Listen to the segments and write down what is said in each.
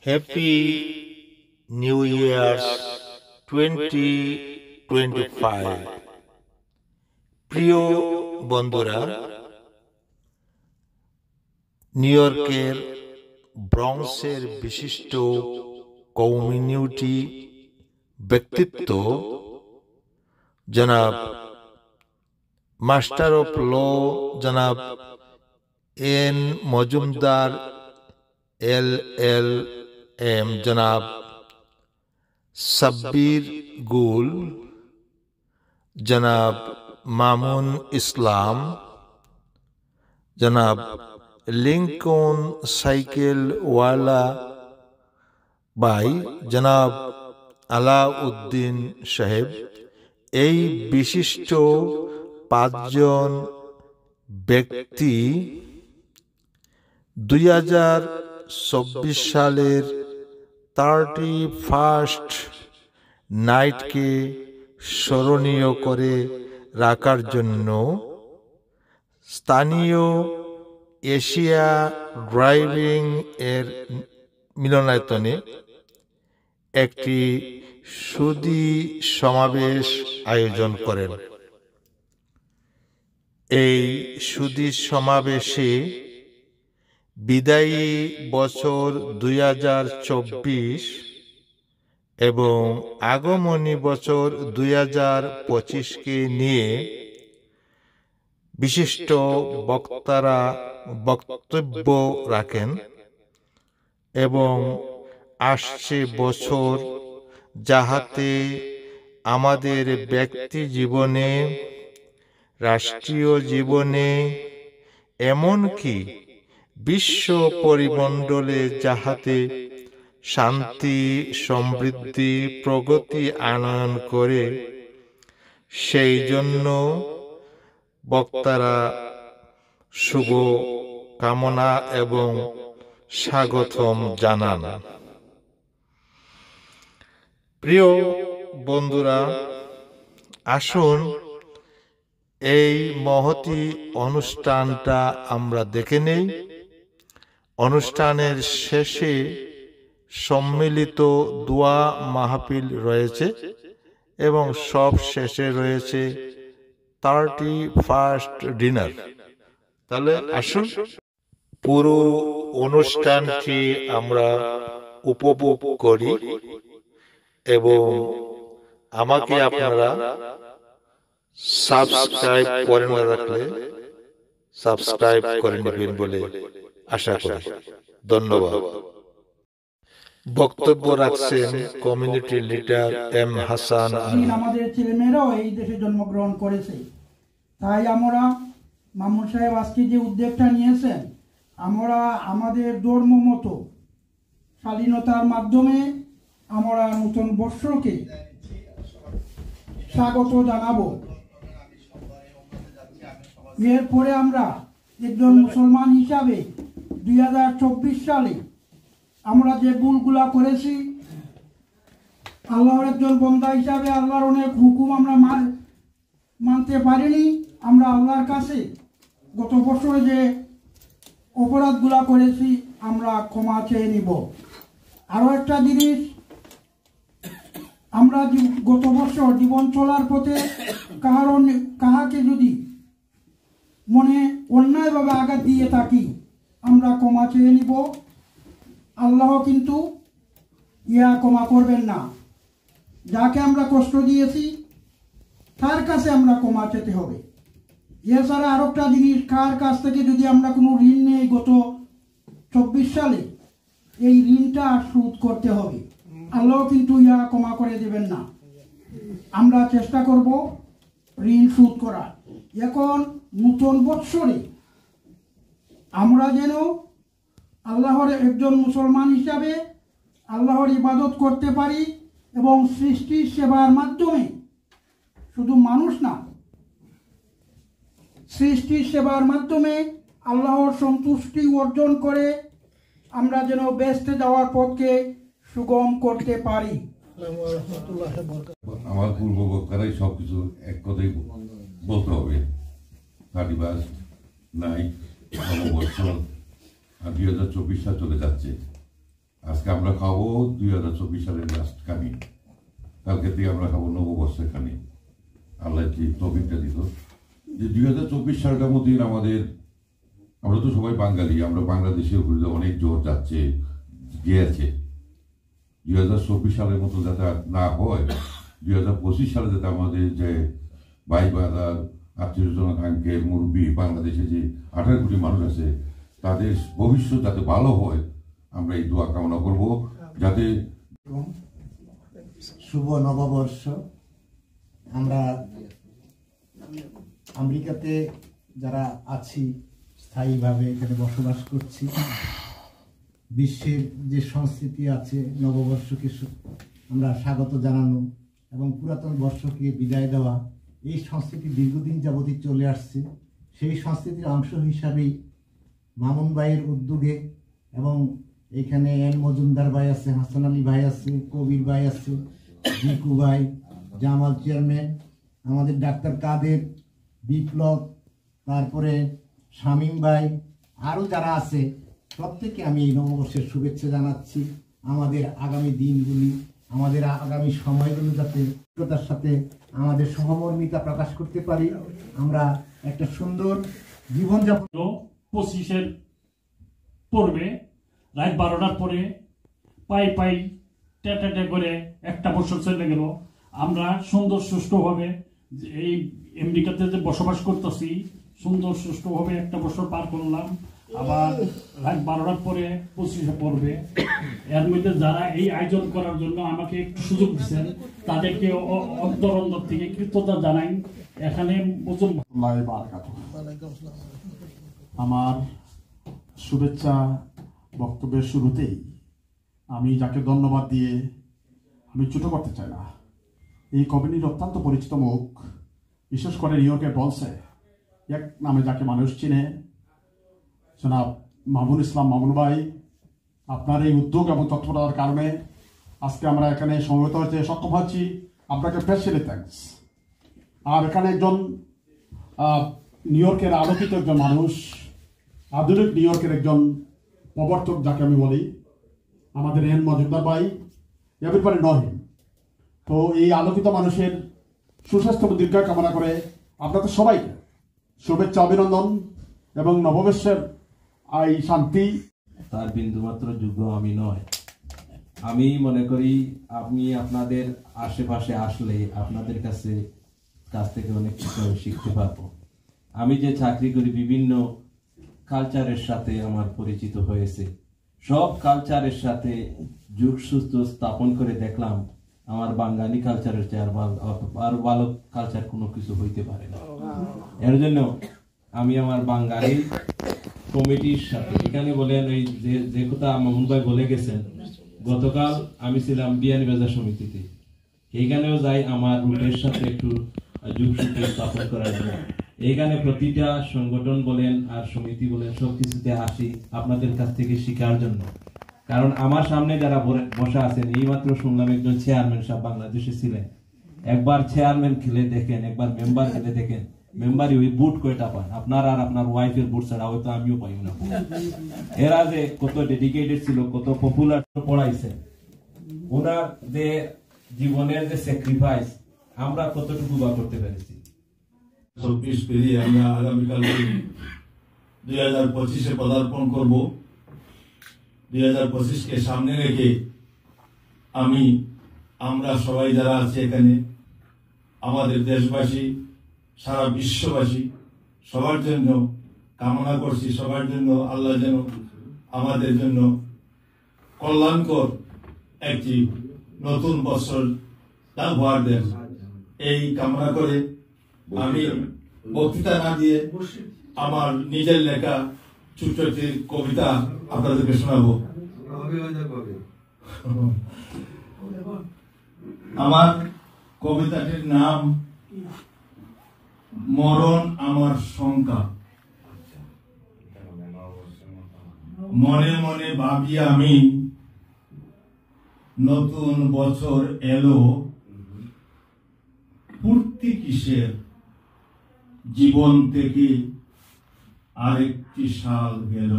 Happy new years 2025। প্রিয় বন্ধুরা, new ইয়র্কের ব্রঙ্কসের বিশিষ্ট কমিউনিটি ব্যক্তিত্ব জনাব মাস্টার অফ ল জনাব এন মজুমদার LLM জনাব সাব্বির গুল, জনাব মামুন ইসলাম, জনাব লিঙ্কন সাইকেল ওয়ালা ভাই, জনাব আলাউদ্দিন সাহেব, এই বিশিষ্ট পাঁচজন ব্যক্তি 2024 সালের 31st নাইটকে স্মরণীয় করে রাখার জন্য স্থানীয় এশিয়া ড্রাইভিং এর মিলনায়তনে একটি সুধী সমাবেশ আয়োজন করেন। এই সুধী সমাবেশে বিদায়ী বছর 2024 এবং আগমনী বছর 2025কে নিয়ে বিশিষ্ট বক্তারা বক্তব্য রাখেন এবং আসছে বছর যাহাতে আমাদের ব্যক্তি জীবনে, রাষ্ট্রীয় জীবনে, এমনকি বিশ্ব পরিমণ্ডলে যাহাতে শান্তি, সমৃদ্ধি, প্রগতি আনয়ন করে, সেই জন্য বক্তারা শুভ কামনা এবং স্বাগতম জানান। প্রিয় বন্ধুরা, আসুন এই মহতী অনুষ্ঠানটা আমরা দেখে নেই। অনুষ্ঠানের শেষে সম্মিলিত দোয়া মাহফিল রয়েছে এবং সব শেষে রয়েছে 31st ডিনার। তাহলে আসুন পুরো অনুষ্ঠানটি আমরা উপভোগ করি এবং আমাকে আপনারা সাবস্ক্রাইব করে না রাখলে সাবস্ক্রাইব করে নেবেন বলে আশা করি। ধন্যবাদ। বক্তব্য রাখছেন community leader M Hasan Ali. আমাদের ছেলেমেয়েরাও এই দেশে জন্মগ্রহণ করেছে, তাই আমরা মামুন সাহেব আজকে যে উদ্যোগটা নিয়েছেন, আমরা আমাদের ধর্ম মতো স্বাধীনতার মাধ্যমে আমরা নতুন বর্ষকে স্বাগত জানাবো। এরপরে আমরা একজন মুসলমান হিসাবে 2024 সালে আমরা যে ভুলগুলা করেছি, আল্লাহর একজন বান্দা হিসাবে আল্লাহর অনেক হুকুম আমরা মানতে পারিনি। আমরা আল্লাহর কাছে গত বছরে যে অপরাধগুলা করেছি আমরা ক্ষমা চেয়ে নিব। আরও একটা জিনিস, আমরা গত বছর জীবন চলার পথে কাহাকে যদি মনে অন্যায়ভাবে আঘাত দিয়ে থাকি আমরা ক্ষমা চেয়ে নিব। আল্লাহ কিন্তু ক্ষমা করবেন না। যাকে আমরা কষ্ট দিয়েছি তার কাছে আমরা ক্ষমা চেতে হবে। এছাড়া আরো একটা জিনিস, কার কাছ থেকে যদি আমরা কোনো ঋণ নেই গত 24 সালে, এই ঋণটা শোধ করতে হবে। আল্লাহ কিন্তু ক্ষমা করে দেবেন না। আমরা চেষ্টা করব ঋণ শোধ করার। এখন নতুন বৎসরে আমরা যেন আল্লাহর একজন মুসলমান হিসাবে আল্লাহর ইবাদত করতে পারি এবং সৃষ্টির সেবার মাধ্যমে, শুধু মানুষ না, সৃষ্টির সেবার মাধ্যমে আল্লাহর সন্তুষ্টি অর্জন করে আমরা যেন বেহেশতে যাওয়ার পথকে সুগম করতে পারি। আমার পূর্ব বক্তারাই সবকিছু এক কথাই বলতে হবে। 31st নাইট নববর্ষ 2024 সাল চলে যাচ্ছে। আজকে আজকে আমরা খাবো 2024 সালের লাস্ট কানি, কালকে থেকে আমরা খাবো নববর্ষের কানি। আল্লাহ যে তৌফিকটা দিত যে 2024 সালটার মধ্যে আমাদের, আমরা তো সবাই বাঙালি, আমরা বাংলাদেশের উপরে অনেক জোর যাচ্ছে গিয়েছে। 2024 সালের মতো যাতে না হয়, 2025 সালে যাতে আমাদের যে ভাই বাদার আত্মীয়স্বজন আঙ্কেল মুরব্বী বাংলাদেশে যে 18 কোটি মানুষ আছে তাদের ভবিষ্যৎ যাতে ভালো হয়, আমরা এই দোয়া কামনা করব। যাতে শুভ নববর্ষ। আমরা আমেরিকাতে যারা আছি স্থায়ীভাবে এখানে বসবাস করছি, বিশ্বের যে সংস্কৃতি আছে নববর্ষকে আমরা স্বাগত জানানো এবং পুরাতন বর্ষকে বিদায় দেওয়া, এই সংস্কৃতি দীর্ঘদিন যাবতই চলে আসছে। সেই সংস্কৃতির অংশ হিসাবেই মামুন ভাইয়ের উদ্যোগে এবং এখানে এন মজুমদার ভাই আছে, হাসান আলী ভাই আছে, কবির ভাই আছে, জিকু ভাই, জামাল চেয়ারম্যান, আমাদের ডাক্তার কাদের, বিপ্লব, তারপরে শামীম ভাই, আরও যারা আছে প্রত্যেকে আমি এই নববর্ষের শুভেচ্ছা জানাচ্ছি। আমাদের আগামী দিনগুলি, আমাদের আগামী সময়গুলো যাতে তার সাথে আমাদের সহমর্মিতা প্রকাশ করতে পারি, আমরা একটা সুন্দর জীবনযাপন। 25-এর পূর্বে রাত 12টার পরে পাই পাই ট্যাটা করে একটা বছর চলে গেল। আমরা সুন্দর সুষ্ঠুভাবে এই আমেরিকাতে যে বসবাস করতেছি, সুন্দর সুষ্ঠুভাবে একটা বছর পার করলাম। আবার রাত 12টার পরে 25-এ পড়বে। এর মধ্যে যারা এই আয়োজন করার জন্য আমাকে একটু সুযোগ দিচ্ছেন তাদেরকে অন্তর থেকে কৃতজ্ঞতা জানাই। এখানে আমার শুভেচ্ছা বক্তব্যের শুরুতেই আমি যাকে ধন্যবাদ দিয়ে আমি ছোট করতে চাই না, এই কমিউনিটির অত্যন্ত পরিচিত মুখ, বিশেষ করে নিউ ইয়র্কের ব্রন্সে এক নামে যাকে মানুষ চিনে, জনাব মামুন ইসলাম মামুন ভাই, আপনার এই উদ্যোগ এবং তৎপরতার কারণে আজকে আমরা এখানে সমবেত হতে সক্ষম হচ্ছি। আপনাকে স্পেশালি থ্যাঙ্কস। আর এখানে একজন নিউ ইয়র্কের আলোকিত একজন মানুষ, আধুনিক নিউ ইয়র্কের একজন প্রবর্তক যাকে আমি বলি, আমাদের এন মজুমদার ভাই, এভরিবডি নো হিম। তো এই আলোকিত মানুষের সুস্বাস্থ্য দীর্ঘায়ু কামনা করে আপনাদের সবাইকে শুভেচ্ছা, অভিনন্দন এবং নববর্ষের এই শান্তি। তার বিন্দুমাত্র যোগ্য আমি নয়। আমি মনে করি আমি আপনাদের আশেপাশে আসলে আপনাদের কাছ থেকে অনেক কিছু আমি শিখতে পারবো। আমি যে চাকরি করি বিভিন্ন কালচারের সাথে আমার পরিচিত হয়েছে, সব কালচারের সাথে যোগসূত্র স্থাপন করে দেখলাম আমার বাঙালি কালচারের চেয়ে আরো ভালো কালচার কোনো কিছু হইতে পারে না। এর জন্য আমি আমার বাঙালি কমিটির সাথে এখানে বলেন এই যে কথা মামুন ভাই বলে গেছেন, গতকাল আমি ছিলাম বিয়ানীবাজার সমিতিতে, এইখানেও যাই আমার রুটের সাথে একটু যোগসূত্র স্থাপন করার জন্য। এইখানে প্রতিটা সংগঠন বলেন আর সমিতি বলেন সবকিছুতে আসি আপনাদের কাছ থেকে শেখার জন্য। কারণ আমার সামনে যারা বসা আছেন, এইমাত্র শুনলাম একজন চেয়ারম্যান সাহেব বাংলাদেশে ছিলেন। একবার চেয়ারম্যান খেলে দেখেন, একবার মেম্বার খেলে দেখেন, মেম্বারই ওই বুট কয়টা পান, আপনার আর আপনার ওয়াইফের বুট ছাড়া হয়তো আমিও পাই না। এরা যে কত ডেডিকেটেড ছিল, কত পপুলার পড়াইছে, ওনার যে জীবনের যে স্যাক্রিফাইস আমরা কতটুকু বা করতে পেরেছি। 24 পেরিয়ে আমরা আগামীকাল 2025-এ পদার্পণ করব। 2025-কে সামনে রেখে আমরা সবাই যারা আছে এখানে, আমাদের দেশবাসী, সারা বিশ্ববাসী, সবার জন্য কামনা করছি, সবার জন্য আল্লাহ যেন আমাদের জন্য কল্যাণকর একটি নতুন বছর উপহার দেন, এই কামনা করে আমি বক্তৃতা না দিয়ে আমার নিজের লেখা ছোট্ট একটি কবিতা আপনাদেরকে শোনাবো। আমার কবিতাটির নাম মরণ আমার শঙ্কা। মনে মনে ভাবি আমি, নতুন বছর এলো, ফুর্তি কিসের, জীবন থেকে আরেকটি সাল গেল।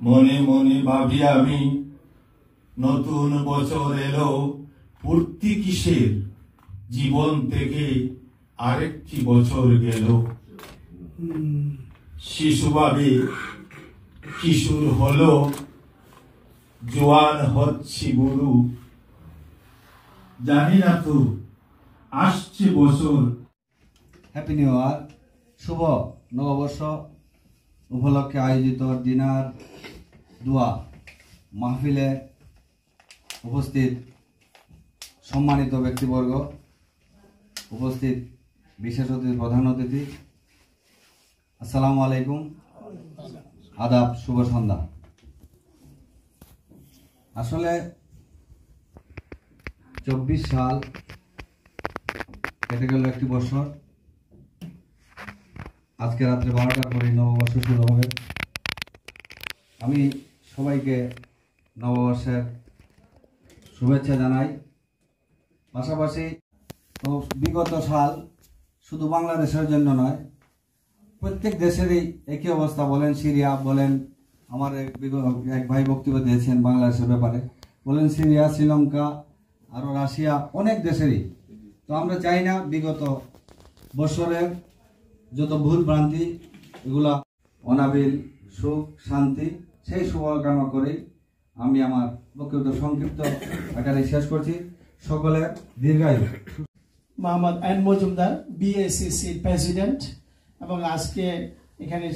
মনে মনে ভাবি আমি, নতুন বছর এলো, পূর্তি কিসের, জীবন থেকে আরেকটি বছর গেল। শিশু ভাবে কিশোর হলো, জোয়ান হচ্ছি বুড়ো, জানি না তো আসছে বছর। Happy new year. শুভ নববর্ষ উপলক্ষে আয়োজিত ডিনার দোয়া মাহফিলে উপস্থিত সম্মানিত ব্যক্তিবর্গ, উপস্থিত বিশেষ অতিথি, প্রধান অতিথি, আসসালামু আলাইকুম, আদাব, শুভ সন্ধ্যা। আসলে 24 সাল কেটে গেল একটি বছর। আজকে রাত্রে 12টার পরে নববর্ষ শুরু হবে। আমি সবাইকে নববর্ষের শুভেচ্ছা জানাই। পাশাপাশি তো বিগত সাল শুধু বাংলাদেশের জন্য নয়, প্রত্যেক দেশেরই একই অবস্থা। বলেন সিরিয়া, বলেন আমার এক ভাই বক্তব্য দিয়েছেন বাংলাদেশের ব্যাপারে, বলেন সিরিয়া, শ্রীলঙ্কা, আরও রাশিয়া, অনেক দেশেরই। তো আমরা চাই না বিগত বছরের যত ভুল ভ্রান্তি এগুলা অনাবিল সুখ শান্তি, সেই শুভকামনা করেই আমি আমার বক্তব্য সংক্ষিপ্ত আকারে শেষ করছি। সকলের দীর্ঘায়ু। মোহাম্মদ এন মজুমদার, বিএসসিসির প্রেসিডেন্ট, এবং আজকে এখানে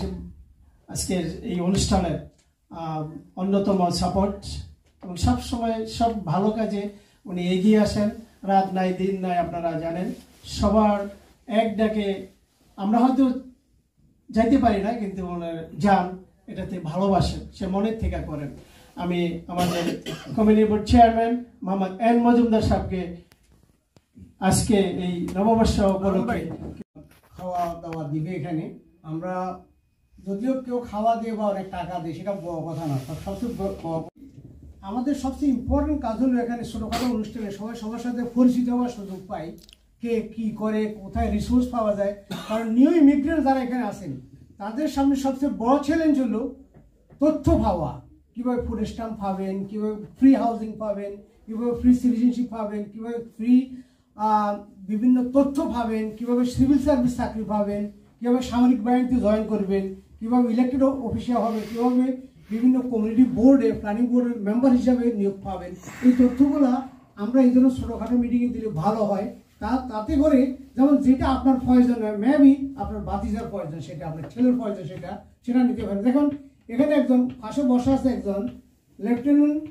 আজকের এই অনুষ্ঠানের অন্যতম সাপোর্ট, এবং সবসময় সব ভালো কাজে উনি এগিয়ে আসেন, রাত নাই দিন নাই, আপনারা জানেন। সবার এক ডাকে আমরা হয়তো যাইতে পারি না, কিন্তু ওনার যান এটাতে ভালোবাসেন, সে মনের থেকে করেন। আমি আমাদের community board chairman Mohammad N Majumdar সাহেবকে আজকে এই নববর্ষ উপলক্ষে খাওয়া দাওয়া দিবে এখানে। আমরা যদিও কেউ খাওয়া দিয়ে বা অনেক টাকা দিয়ে, সেটা বড় কথা না। আমাদের সবচেয়ে ইম্পর্টেন্ট কাজ হলো এখানে ছোটোখাটো অনুষ্ঠানে সবাই সবার সাথে পরিচিত হওয়ার সুযোগ পাই, কে কি করে, কোথায় রিসোর্স পাওয়া যায়। কারণ নিউ ইমিগ্রেন্ট যারা এখানে আসেন তাদের সামনে সবচেয়ে বড় চ্যালেঞ্জ হলো তথ্য পাওয়া। কীভাবে ফুড স্ট্যাম্প পাবেন, কীভাবে ফ্রি হাউজিং পাবেন, কীভাবে ফ্রি সিটিজেনশিপ পাবেন, কীভাবে ফ্রি বিভিন্ন তথ্য পাবেন, কীভাবে সিভিল সার্ভিস চাকরি পাবেন, কীভাবে সামরিক বাহিনীতে জয়েন করবেন, কীভাবে ইলেক্টেড অফিসার হবে, কীভাবে বিভিন্ন কমিউনিটি বোর্ডে, প্ল্যানিং বোর্ডের মেম্বার হিসাবে নিয়োগ পাবেন। এই তথ্যগুলো আমরা এই জন্য ছোটোখাটো মিটিংয়ে দিলে ভালো হয়। তাতে করে যেমন যেটা আপনার প্রয়োজন হয়, মেবি আপনার ভাতিজার প্রয়োজন, সেটা আপনার ছেলের প্রয়োজন, সেটা নিতে পারেন। দেখুন এখানে একজন পাশে বসা আছে, একজন লেফটেন্যান্ট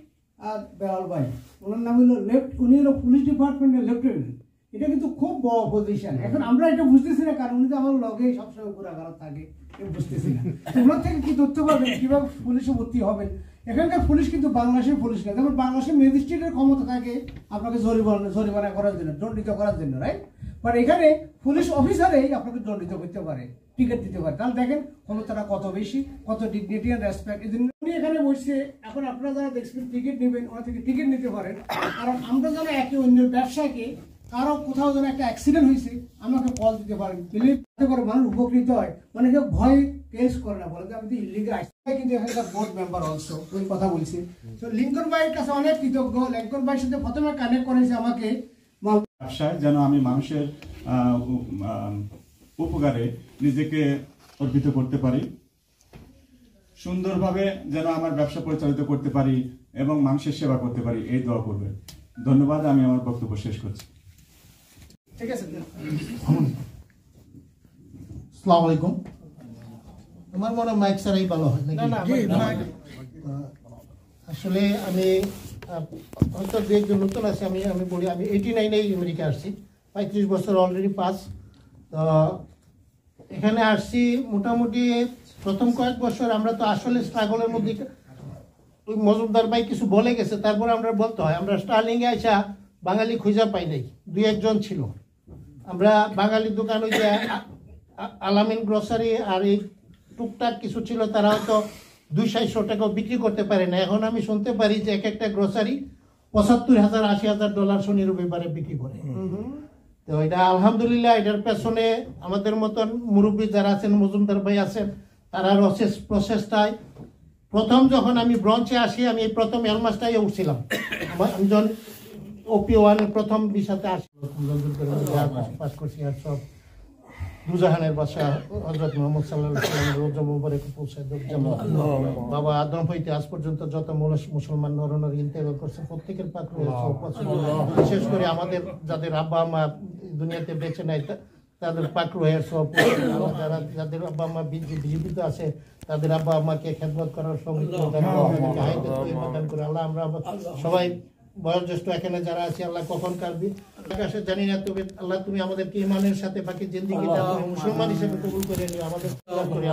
বেলাল ভাই, ওনার নাম হলো উনি হলো পুলিশ ডিপার্টমেন্টের লেফটেন্যান্ট। এটা কিন্তু খুব বড় পজিশন। এখন আমরা এটা বুঝতেছি না, কারণ উনি তো আমার লগে সবসময় ঘোরাঘাড়া থাকে, বুঝতেছি না ওনার থেকে কি তথ্য পাবেন, কিভাবে পুলিশে ভর্তি হবেন। এখানকার পুলিশ কিন্তু বাংলাদেশের পুলিশ না। যেমন বাংলাদেশের ম্যাজিস্ট্রেটের ক্ষমতা থাকে আপনাকে জরিমানা করার জন্য, দণ্ডিত করার জন্য, রাইট? বাট এখানে পুলিশ অফিসারেই আপনাকে দণ্ডিত করতে পারে, টিকিট দিতে পারে। তাহলে দেখেন ক্ষমতাটা কত বেশি, কত ডিগনিটি অ্যান্ড রেসপেক্ট। এই জন্য উনি এখানে বসছে। এখন আপনারা যারা দেখছেন টিকিট নেবেন, ওরা থেকে টিকিট নিতে পারেন। কারণ আমরা যেন একে অন্যের ব্যবসাকে, কারো কোথাও যেন একটা অ্যাক্সিডেন্ট হয়েছে, আমাকে কল দিতে পারেন, বিলিভ করে মানুষ উপকৃত হয়। মানে কেউ ভয় কেস করে না, বলে যে আমি তো ইলিগাল। কিন্তু এখানকার বোর্ড মেম্বার অলসো ওই কথা বলছি। তো লিঙ্কন ভাইয়ের কাছে অনেক কৃতজ্ঞ। লিঙ্কন ভাইয়ের সাথে প্রথমে কানেক্ট করেছে আমাকে। ব্যবসায় যেন আমি মানুষের উপকারে নিজেকে অর্পিত করতে পারি, সুন্দরভাবে যেন আমার ব্যবসা পরিচালিত করতে পারি এবং মানুষের সেবা করতে পারি, এই দোয়া করবেন। ধন্যবাদ। আমি আমার বক্তব্য শেষ করছি। ঠিক আছে। আসসালামু আলাইকুম। আমার মনে হয় মাইক ছাড়াই ভালো হয় নাকি? আসলে আমি হয়তো দু একজন নতুন আছে, আমি বলি আমি 89-এ আমেরিকা আসছি, 35 বছর অলরেডি পাস। তো এখানে আসছি মোটামুটি প্রথম কয়েক বছর আমরা তো আসলে স্ট্রাগলের মধ্যে, ওই মজুমদার ভাই কিছু বলে গেছে, তারপরে আমরা বলতে হয় আমরা স্টার্লিংয়ে আসা বাঙালি খুঁজে পাই নাই, 2-1 ছিল। আমরা বাঙালি দোকান ওই যে আলামিন গ্রসারি আর এই টুকটাক কিছু ছিল, তারা হয়তো 200-400 টাকাও বিক্রি করতে পারে না। এখন আমি শুনতে পারি যে এক একটা গ্রসারি $75,000-80,000 শনি রবিবারে বিক্রি করে। তো এটা আলহামদুলিল্লাহ, এটার পেছনে আমাদের মতন মুরব্বী যারা আছেন, মজুমদার ভাই আছেন, তারা প্রচেষ্টায় প্রথম যখন আমি ব্রঞ্চে আসি, আমি এই প্রথম এলমাসটাই উঠছিলাম। আমি যখন OP1 প্রথম বিষয়তে আসি পাস করছি, আর সব দুজাহানের বাদশাহ হযরত মুহাম্মদ সাল্লাল্লাহু আলাইহি ওয়াসাল্লামের রওজা মুবারকে পৌঁছায় বাবা আদম হইতে আজ পর্যন্ত যত মুসলমান নরনারী ইন্তেকাল করছে প্রত্যেকের পাক রয়েছে। বিশেষ করে আমাদের যাদের আব্বা মা দুনিয়াতে বেঁচে নাই তাদের পাক রয়েছে সব, যারা যাদের আব্বা আম্মা জীবিত আছে তাদের আব্বা আম্মাকে খেদমত করার সৌভাগ্য দান করে আল্লাহ। আমরা সবাই বয়োজ্যেষ্ঠ এখানে যারা আছে, আল্লাহ কখন কাটবি আকাশে জানি না, তবে আল্লাহ তুমি আমাদেরকে ইমানের সাথে বাকি জিন্দিগিটা মুসলমান হিসেবে কবুল করে নিও। আমাদের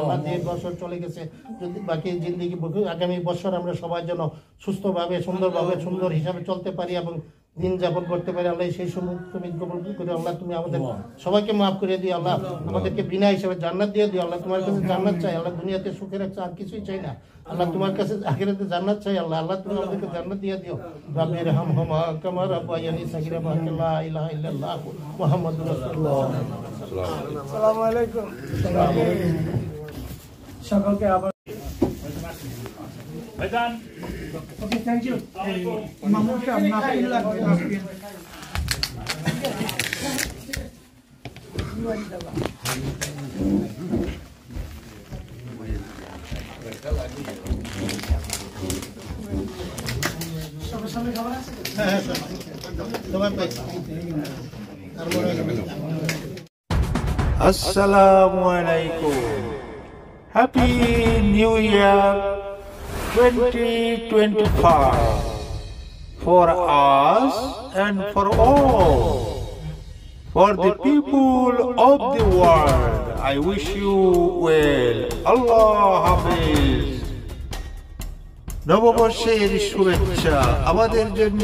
আল্লাহ যে বছর চলে গেছে, যদি বাকি জিন্দিগি আগামী বছর আমরা সবাই যেন সুস্থভাবে সুন্দরভাবে সুন্দর হিসাবে চলতে পারি এবং দিন যাপন করতে পারি। আল্লাহ সেই সময় তুমি কবুল করে আল্লাহ, তুমি আমাদের সবাইকে মাফ করে দিও আল্লাহ, আমাদেরকে বিনা হিসাবে জান্নাত দিয়ে দিও আল্লাহ। তোমার কাছে জান্নাত চাই আল্লাহ, দুনিয়াতে সুখে রাখছে আর কিছুই চাই না আল্লাহ, তোমার কাছে আখিরাতে জান্নাত চাই আল্লাহ। আল্লাহ তুমি আমাদেরকে জান্নাত দিয়ে দিও। রাব্বির হামহুমা কামা রাব্বায়ানি সাগীরা লা ইলাহা ইল্লাল্লাহ মুহাম্মাদুর রাসূলুল্লাহ। আসসালামু আলাইকুম সকলকে আবার ভাইজান। ওকে, থ্যাংক ইউ। মামুনটা নাপিল লাগবে, নাপিল। আসসালামু আলাইকুম। Happy new year 2025 for us and for all. For the people of the world, I wish you well. Allah Hafiz. নববর্ষের শুভেচ্ছা আমাদের জন্য,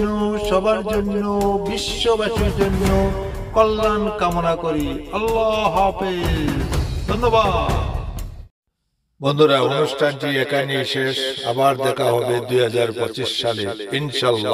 সবার জন্য, বিশ্ববাসীর জন্য কল্যাণ কামনা করি। আল্লাহ হাফেজ। ধন্যবাদ। বন্ধুরা, অনুষ্ঠানটি এখানেই শেষ। আবার দেখা হবে 2025 সালে ইনশাআল্লাহ।